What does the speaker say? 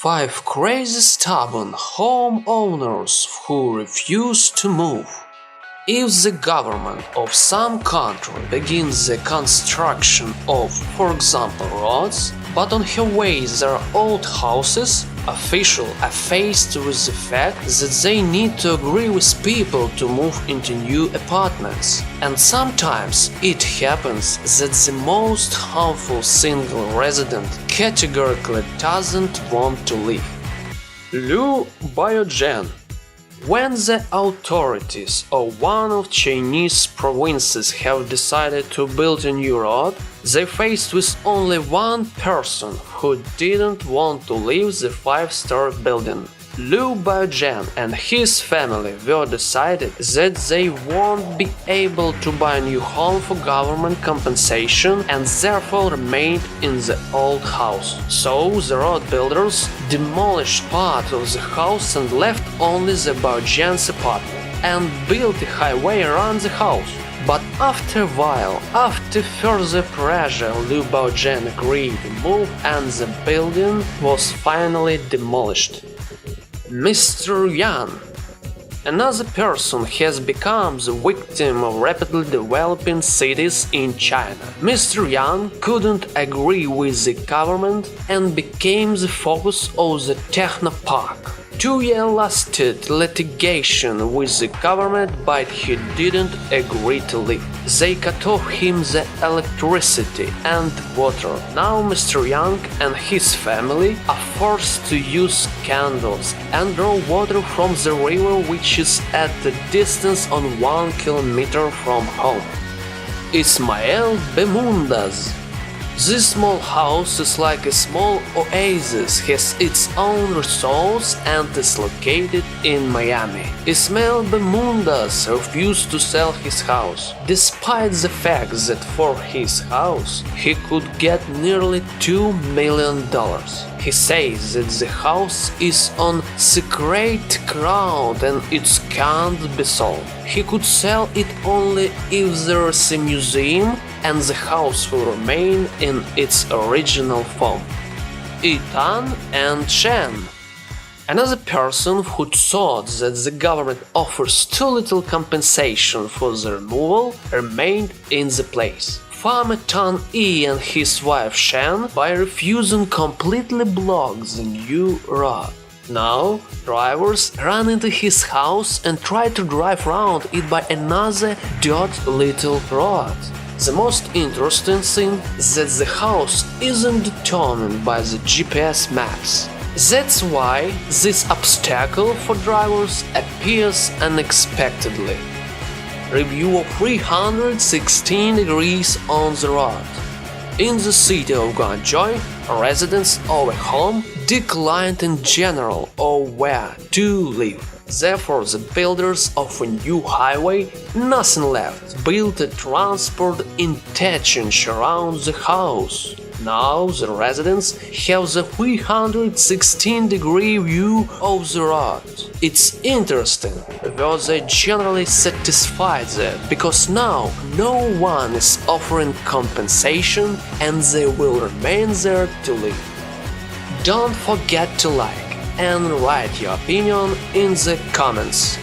5 crazy stubborn homeowners who refuse to move. If the government of some country begins the construction of, for example, roads, but on her way their old houses, officials are faced with the fact that they need to agree with people to move into new apartments. And sometimes it happens that the most harmful single resident categorically doesn't want to leave. Biogen. When the authorities of one of Chinese provinces have decided to build a new road, they faced with only one person who didn't want to leave the 5-star building. Biogen and his family were decided that they won't be able to buy a new home for government compensation and therefore remained in the old house. So the road builders demolished part of the house and left only the Biogen's apartment and built a highway around the house. But after a while, after further pressure, Biogen agreed to move and the building was finally demolished. Mr. Yan. Another person has become the victim of rapidly developing cities in China. Mr. Yan couldn't agree with the government and became the focus of the Technopark. 2-year lasted litigation with the government, but he didn't agree to leave. They cut off him the electricity and water. Now Mr. Yang and his family are forced to use candles and draw water from the river, which is at a distance on 1 kilometer from home. Ismael Bemundas. This small house is like a small oasis, has its own resource and is located in Miami. Ismael Bemundas refused to sell his house, despite the fact that for his house he could get nearly $2 million. He says that the house is on sacred ground and it can't be sold. He could sell it only if there is a museum and the house will remain in its original form. Itan and Shen. Another person who thought that the government offers too little compensation for the removal remained in the place. Farmer Tan Yi and his wife Shen, by refusing, completely blocked the new road. Now, drivers run into his house and try to drive around it by another dirt little road. The most interesting thing is that the house isn't determined by the GPS maps. That's why this obstacle for drivers appears unexpectedly. Review of 316 degrees on the road. In the city of Guangzhou, residents of a home declined in general or where to live. Therefore, the builders of a new highway, nothing left, built a transport interchange around the house. Now the residents have the 316-degree view of the road. It's interesting, though they generally satisfied there, because now no one is offering compensation and they will remain there to live. Don't forget to like and write your opinion in the comments.